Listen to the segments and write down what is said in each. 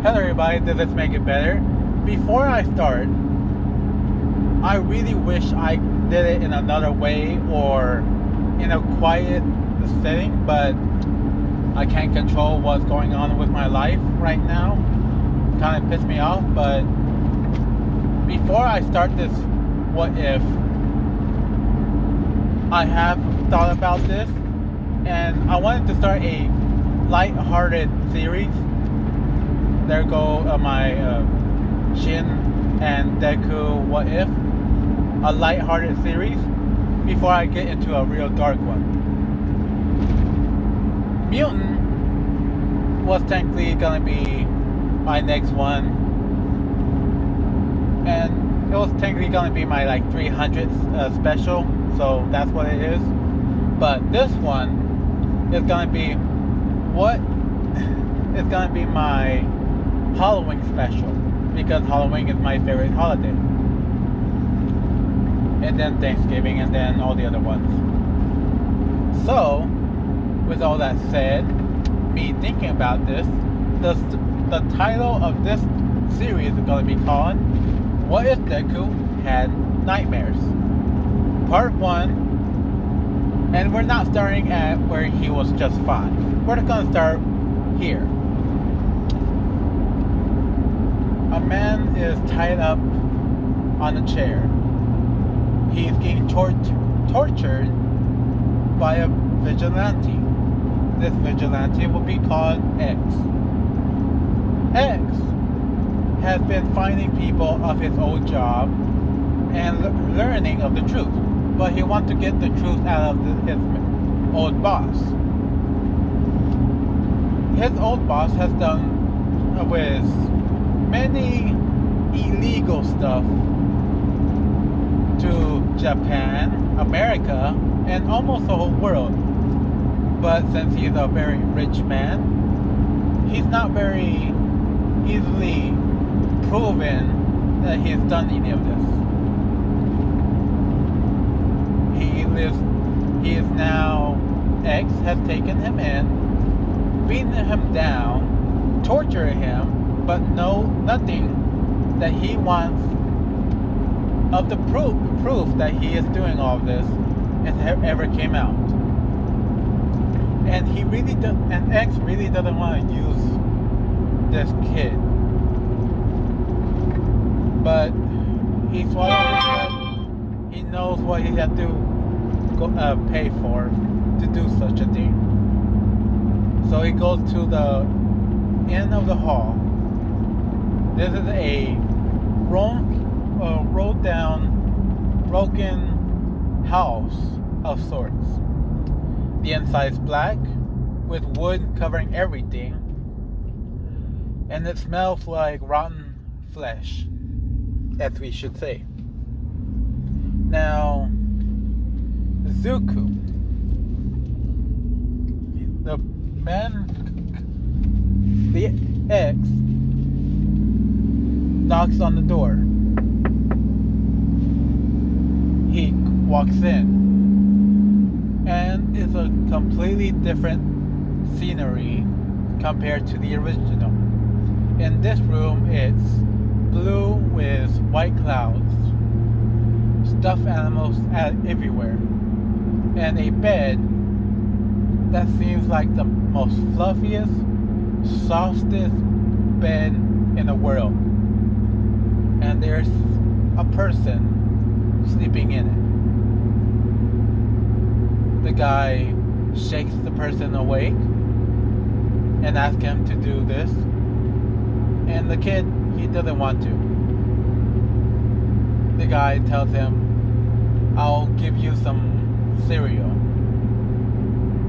Hello everybody, does this make it better? Before I start, I really wish I did it in another way or in a quiet setting, but I can't control what's going on with my life right now. Kind of pissed me off, but before I start this what if, I have thought about this and I wanted to start a light-hearted series. There go my Shin and Deku what if, a light-hearted series before I get into a real dark one. Mutant was technically gonna be my next one, and it was technically gonna be my 300th special, so that's what it is. But this one is gonna be it's gonna be my Halloween special, because Halloween is my favorite holiday, and then Thanksgiving, and then all the other ones. So with all that said, me thinking about this, the title of this series is going to be called What If Deku Had Nightmares? Part 1, and we're not starting at where he was just 5. We're going to start here. A man is tied up on a chair. He's getting tortured by a vigilante. This vigilante will be called X. X has been finding people of his old job and learning of the truth, but he wants to get the truth out of his old boss. His old boss has done with many illegal stuff to Japan, America, and almost the whole world. But since he's a very rich man, he's not very easily proven that he's done any of this. He is now, X has taken him in, beaten him down, torturing him, but nothing that he wants of the proof that he is doing all of this ever came out. And and X really doesn't want to use this kid, but he swallowed his blood. He knows what he had to pay for to do such a thing. So he goes to the end of the hall. This is a rolled down, broken house of sorts. The inside is black, with wood covering everything, and it smells like rotten flesh, as we should say. Now, Zuko, the X, knocks on the door. He walks in, and it's a completely different scenery compared to the original. In this room, it's blue with white clouds, stuffed animals everywhere, and a bed that seems like the most fluffiest, softest bed in the world. And there's a person sleeping in it. The guy shakes the person awake and asks him to do this. And the kid, he doesn't want to. The guy tells him, I'll give you some cereal.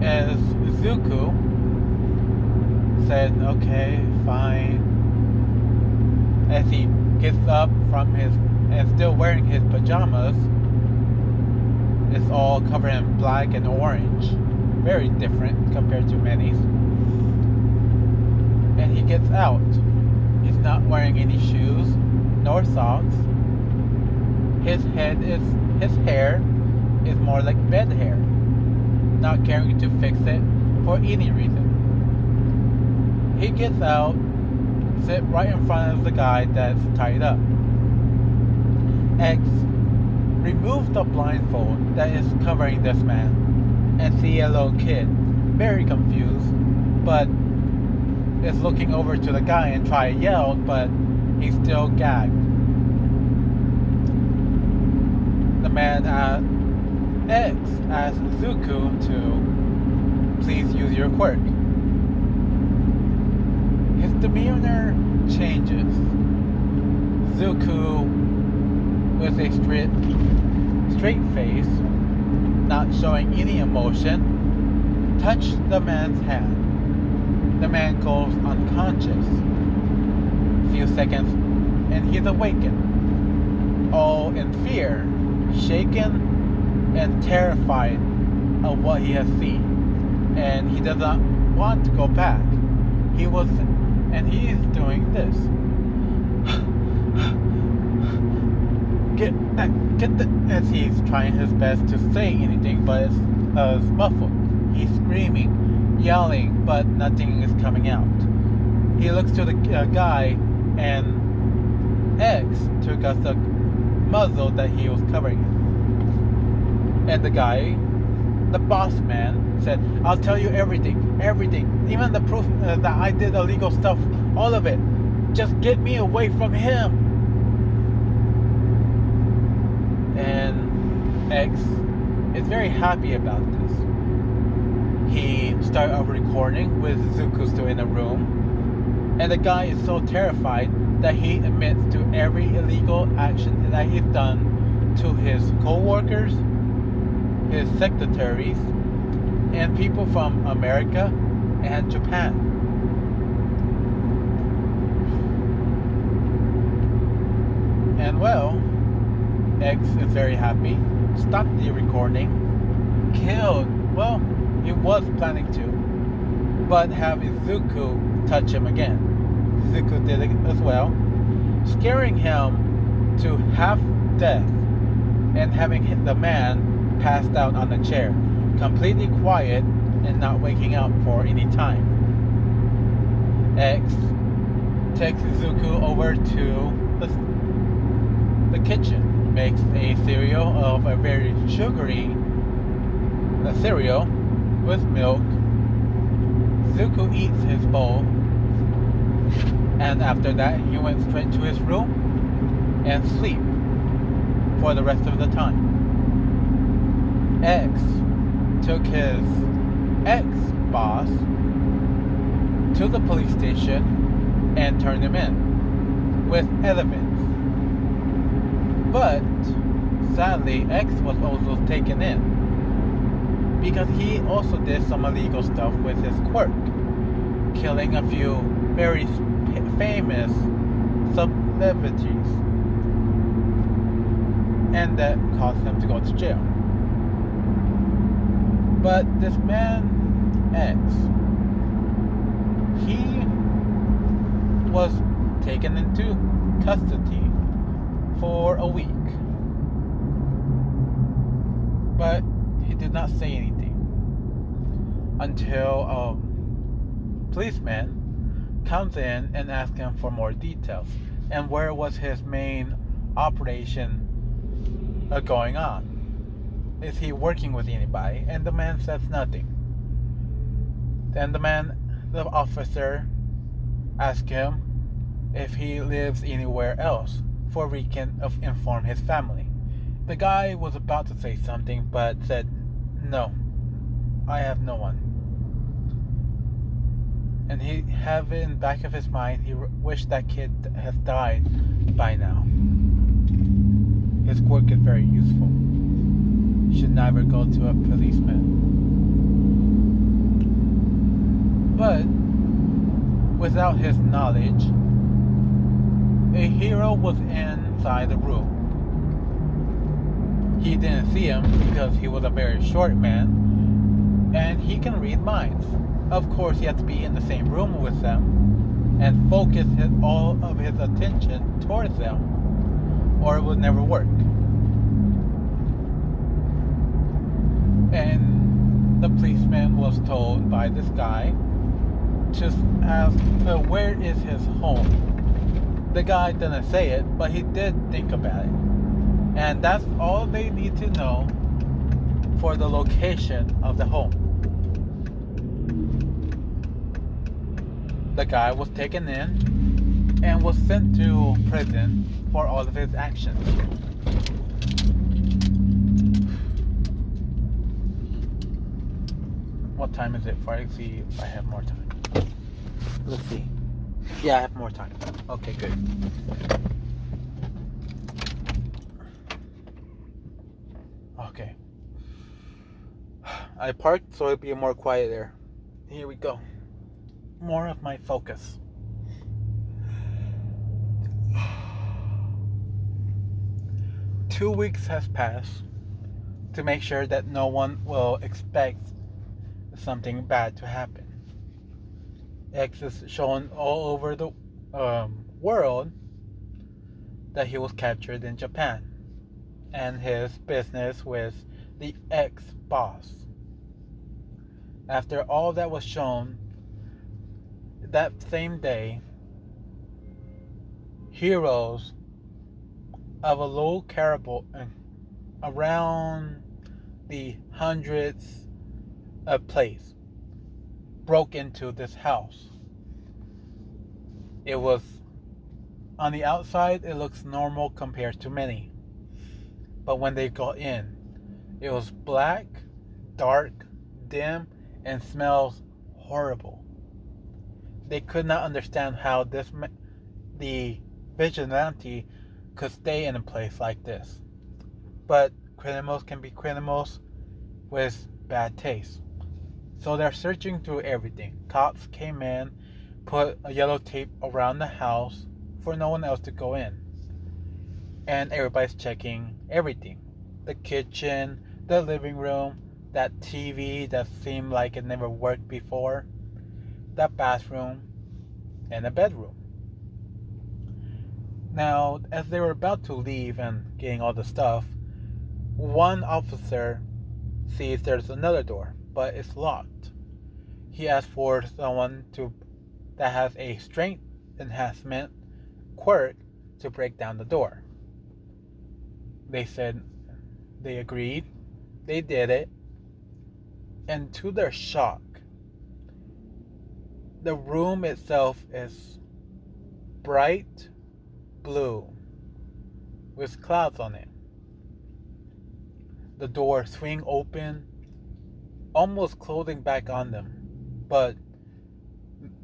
As Zuko said, okay, fine. As he gets up from and still wearing his pajamas, it's all covered in black and orange. Very different compared to Manny's. And he gets out. He's not wearing any shoes nor socks. His hair is more like bed hair, not caring to fix it for any reason. He gets out, sit right in front of the guy that's tied up. X removes the blindfold that is covering this man and see a little kid, very confused, but is looking over to the guy and try to yell, but he's still gagged. The man X asks Zuko to please use your quirk. His demeanor changes. Zuko, with a straight face, not showing any emotion, touched the man's hand. The man goes unconscious. A few seconds and he's awakened, all in fear, shaken and terrified of what he has seen. And he does not want to go back. He is doing this. As he's trying his best to say anything, but it's muffled. He's screaming, yelling, but nothing is coming out. He looks to the guy, and X took out the muzzle that he was covering it. And the guy, the boss man, said, "I'll tell you everything, even the proof that I did illegal stuff, all of it. Just get me away from him." And X is very happy about this. He started a recording with Zuko still in the room, and the guy is so terrified that he admits to every illegal action that he's done to his co-workers, his secretaries, and people from America and Japan. And well, X is very happy, stopped the recording, killed, well, he was planning to, but having Zuko touch him again. Zuko did it as well, scaring him to half death and having the man passed out on the chair, completely quiet and not waking up for any time. X takes Zuko over to the kitchen, makes a cereal of a very sugary cereal with milk. Zuko eats his bowl, and after that he went straight to his room and sleep for the rest of the time. X took his ex-boss to the police station and turned him in with evidence. But sadly, X was also taken in because he also did some illegal stuff with his quirk, killing a few very famous celebrities, and that caused him to go to jail. But this man X, he was taken into custody for a week, but he did not say anything until a policeman comes in and asks him for more details and where was his main operation going on. Is he working with anybody? And the man says nothing. Then the officer asks him if he lives anywhere else for we can inform his family. The guy was about to say something but said, "No, I have no one." And he have in the back of his mind, he wished that kid has died by now. His quirk is very useful. Should never go to a policeman. But without his knowledge, a hero was inside the room. He didn't see him because he was a very short man, and he can read minds. Of course, he has to be in the same room with them and focus all of his attention towards them, or it would never work. And the policeman was told by this guy to ask where is his home. The guy didn't say it, but he did think about it. And that's all they need to know for the location of the home. The guy was taken in and was sent to prison for all of his actions. What time is it? For I see if I have more time. Let's see. Yeah, I have more time. Okay, good. Okay. I parked so it'll be more quiet there. Here we go. More of my focus. Two weeks has passed to make sure that no one will expect something bad to happen. X is shown all over the world that he was captured in Japan and his business with the ex-boss. After all that was shown, that same day, heroes of a low caliber around the hundreds of place broke into this house. It was on the outside, it looks normal compared to many, but when they got in, it was black, dark, dim, and smells horrible. They could not understand how the vigilante could stay in a place like this. But criminals can be criminals with bad taste. So they're searching through everything. Cops came in, put a yellow tape around the house for no one else to go in. And everybody's checking everything. The kitchen, the living room, that TV that seemed like it never worked before, the bathroom, and the bedroom. Now, as they were about to leave and getting all the stuff, one officer sees there's another door, but it's locked. He asks for someone that has a strength enhancement quirk to break down the door. They said they agreed. They did it. And to their shock, the room itself is bright blue with clouds on it. The door swing open, almost closing back on them, but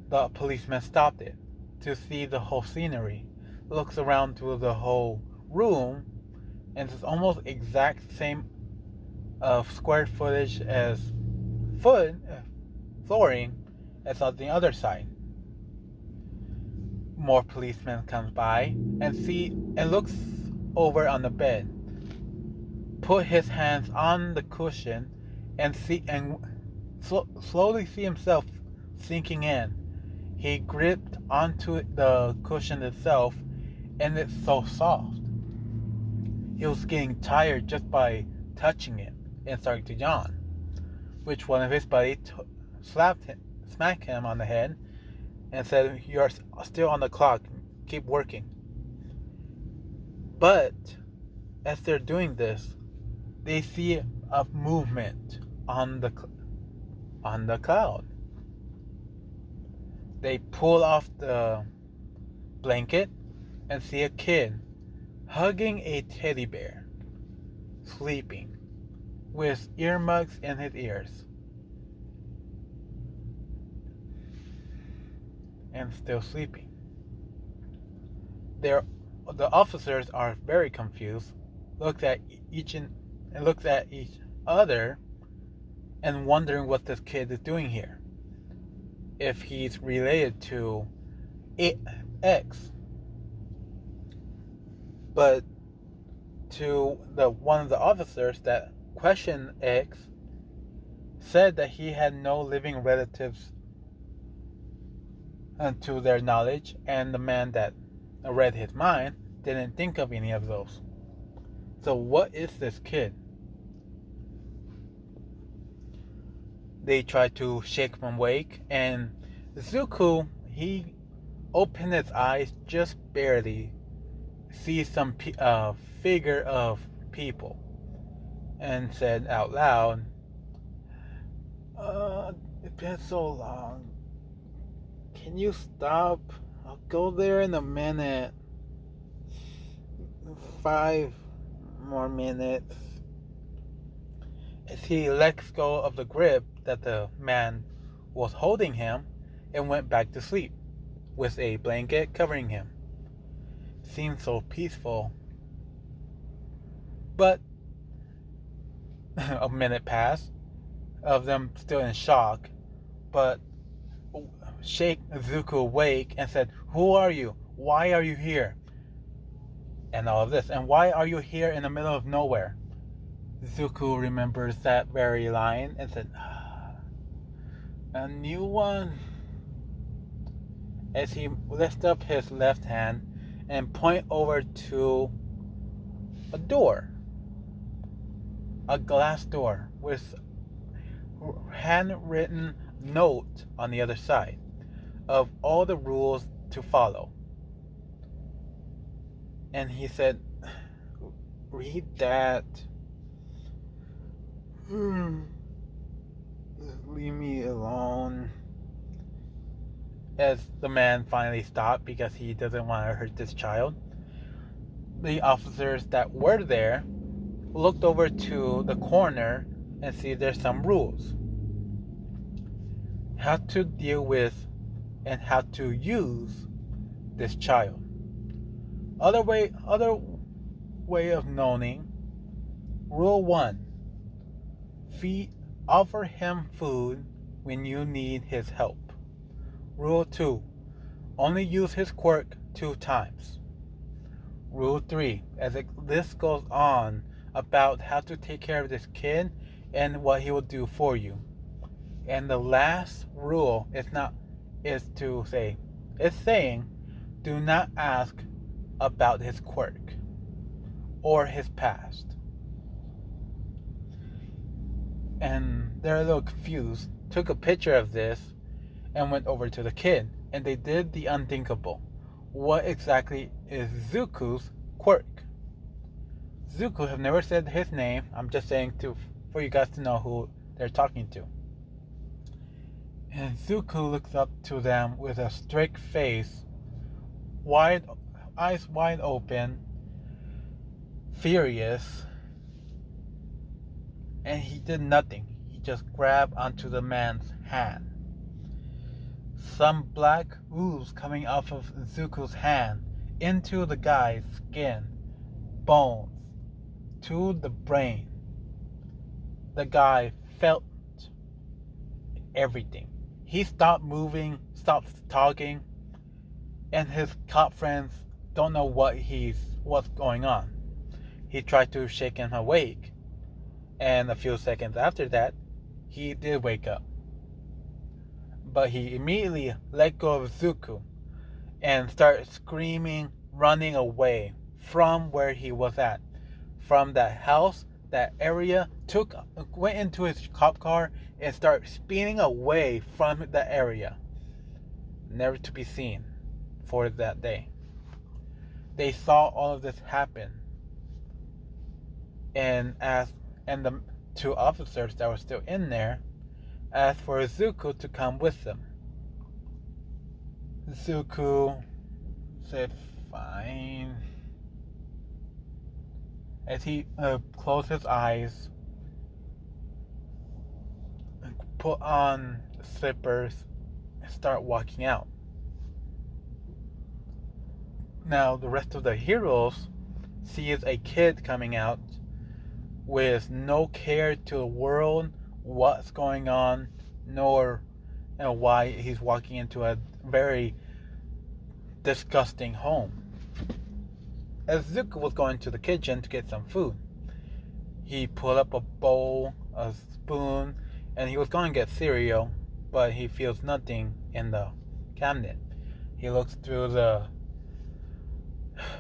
the policeman stopped it to see the whole scenery. Looks around to the whole room, and it's almost exact same square footage as flooring as on the other side. More policemen comes by and looks over on the bed, put his hands on the cushion and slowly see himself sinking in. He gripped onto the cushion itself, and it's so soft. He was getting tired just by touching it and starting to yawn, which one of his buddies smacked him on the head and said, "You're still on the clock, keep working." But as they're doing this, they see a movement on the cloud. They pull off the blanket and see a kid hugging a teddy bear, sleeping, with earmuffs in his ears, and still sleeping. The officers are very confused, looks at each other, and wondering what this kid is doing here. If he's related to X. But to one of the officers that questioned X said that he had no living relatives to their knowledge, and the man that read his mind didn't think of any of those. So what is this kid? They tried to shake him awake, and Zuko, he opened his eyes just barely, see some figure of people, and said out loud, it's been so long. Can you stop? I'll go there in a minute. 5 more minutes. As he let go of the grip that the man was holding him and went back to sleep, with a blanket covering him. Seemed so peaceful. But a minute passed, of them still in shock, but shake Zuko awake and said, "Who are you? Why are you here?" And all of this. And why are you here in the middle of nowhere? Zuko remembers that very line and said, a new one. As he lifts up his left hand and point over to a door. A glass door with handwritten note on the other side of all the rules to follow. And he said, read that. Leave me alone. As the man finally stopped because he doesn't want to hurt this child, the officers that were there looked over to the corner and see there's some rules. How to deal with and how to use this child. Other way of knowing. Rule 1. Offer him food when you need his help. Rule 2. Only use his quirk 2 times. Rule 3. As the list goes on about how to take care of this kid and what he will do for you. And the last rule is saying, do not ask about his quirk or his past. And they're a little confused, took a picture of this and went over to the kid, and they did the unthinkable. What exactly is Zuko's quirk? Zuko have never said his name. I'm just saying for you guys to know who they're talking to. And Zuko looks up to them with a strict face, eyes wide open, furious, and he did nothing. He just grabbed onto the man's hand. Some black ooze coming off of Zuko's hand into the guy's skin, bones, to the brain. The guy felt everything. He stopped moving, stopped talking, and his cop friends don't know what's going on. He tried to shake him awake, and a few seconds after that, he did wake up. But he immediately let go of Zuko and started screaming, running away from where he was at, from that house, that area, went into his cop car and started speeding away from the area, never to be seen for that day. They saw all of this happen, and the 2 officers that were still in there asked for Zuko to come with them. Zuko said fine. As he closed his eyes, put on slippers, and start walking out. Now the rest of the heroes sees a kid coming out with no care to the world, what's going on, nor why he's walking into a very disgusting home. As Zuko was going to the kitchen to get some food, he pulled up a bowl, a spoon, and he was going to get cereal, but he feels nothing in the cabinet. He looks through the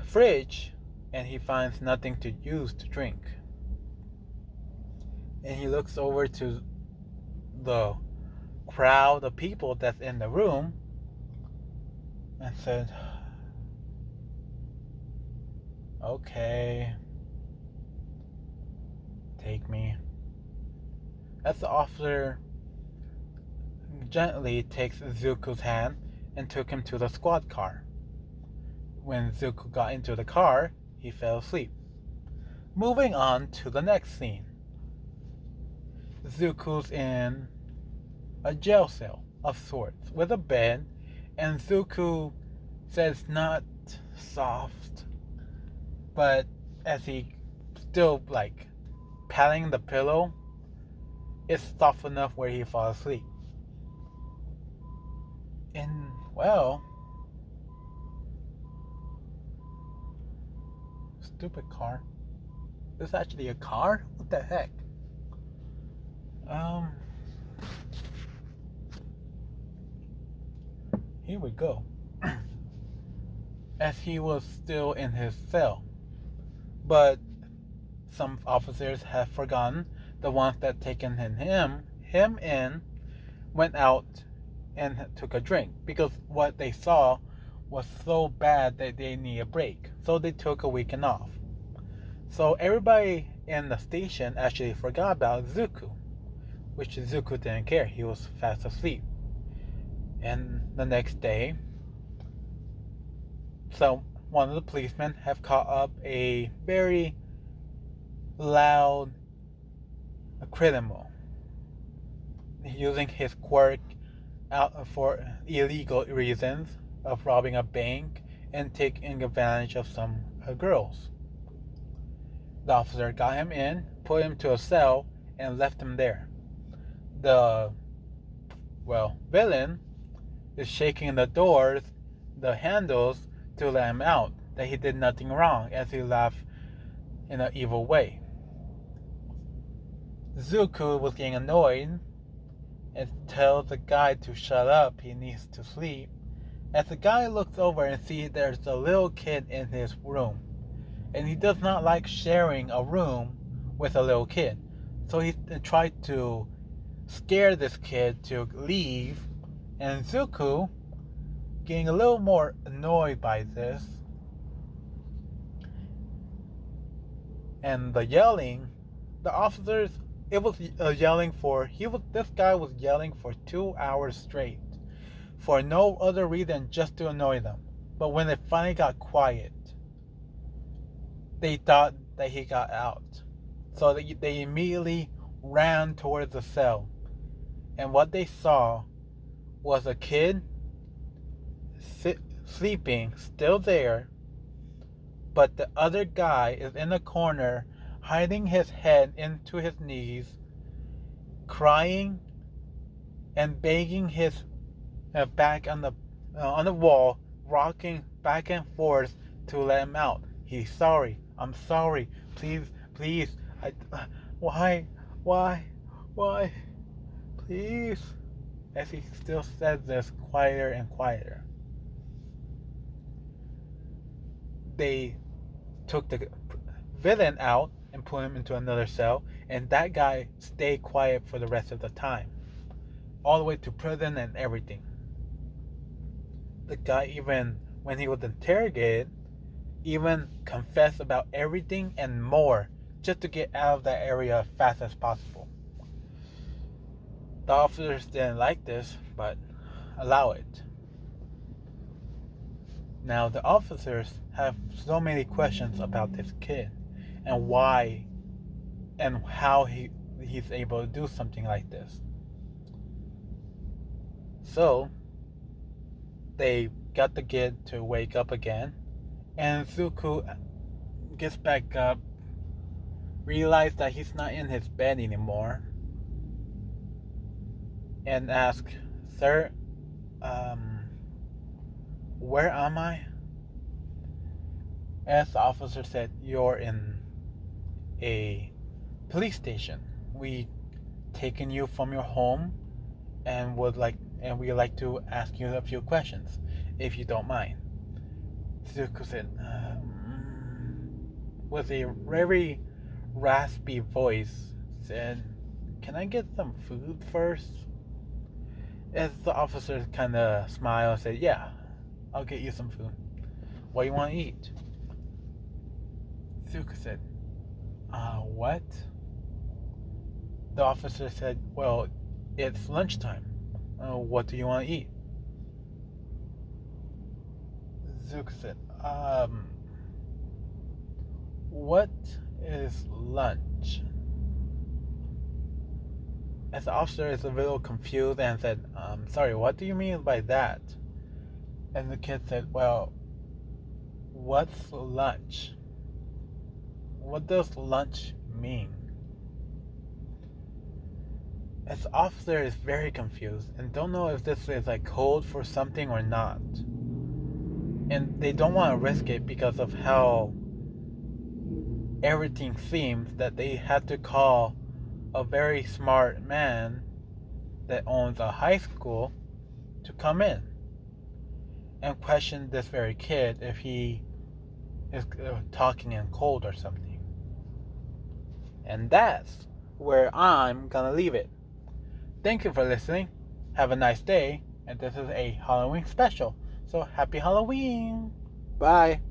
fridge and he finds nothing to use to drink. And he looks over to the crowd of people that's in the room and said, "Okay, take me." As the officer gently takes Zuko's hand and took him to the squad car. When Zuko got into the car, he fell asleep. Moving on to the next scene. Zuko's in a jail cell of sorts with a bed, and Zuko says not soft, but as he still patting the pillow, it's soft enough where he falls asleep. And well, stupid car. This is actually a car? What the heck? Here we go. As he was still in his cell. But some officers have forgotten the ones that taken him in, went out and took a drink because what they saw was so bad that they need a break. So they took a weekend off. So everybody in the station actually forgot about Zuko, which Zuko didn't care. He was fast asleep. And the next day, so one of the policemen have caught up a very loud criminal using his quirk out for illegal reasons of robbing a bank and taking advantage of some girls. The officer got him in, put him to a cell, and left him there. The villain is shaking the doors, the handles, to let him out, that he did nothing wrong, as he laughed in an evil way. Zuko was getting annoyed and tells the guy to shut up, he needs to sleep. As the guy looks over and sees there's a little kid in his room, and he does not like sharing a room with a little kid. So he tried to scare this kid to leave, and Zuko, getting a little more annoyed by this, and the yelling, the officers, it was yelling for, this guy was yelling for 2 hours straight, for no other reason, just to annoy them. But when it finally got quiet, they thought that he got out. So they immediately ran towards the cell. And what they saw was a kid sleeping, still there, but the other guy is in the corner, hiding his head into his knees, crying and banging his back on the wall, rocking back and forth to let him out. He's sorry. I'm sorry. Please. Why? Please. As he still says this quieter and quieter. They took the villain out and put him into another cell, and that guy stayed quiet for the rest of the time, all the way to prison and everything. The guy, even when he was interrogated, even confessed about everything and more, just to get out of that area as fast as possible. The officers didn't like this, but allow it. Now the officers have so many questions about this kid and why and how he's able to do something like this. So they got the kid to wake up again, and Zuko gets back up, realizes that he's not in his bed anymore, and asks, "Sir, where am I?" As the officer said, "You're in a police station. We taken you from your home and we'd like to ask you a few questions, if you don't mind." Zuko said, with a very raspy voice, said, "Can I get some food first?" As the officer kind of smiled and said, "Yeah, I'll get you some food. What do you want to eat?" Zuka said, what?" The officer said, "Well, it's lunchtime. What do you want to eat?" Zuka said, what is lunch?" As the officer is a little confused and said, "Sorry, what do you mean by that?" And the kid said, "Well, what's lunch? What does lunch mean?" As the officer is very confused and don't know if this is like code for something or not. And they don't want to risk it because of how everything seems, that they had to call a very smart man that owns a high school to come in and question this very kid if he is talking in code or something. And that's where I'm gonna leave it. Thank you for listening. Have a nice day. And this is a Halloween special. So happy Halloween. Bye.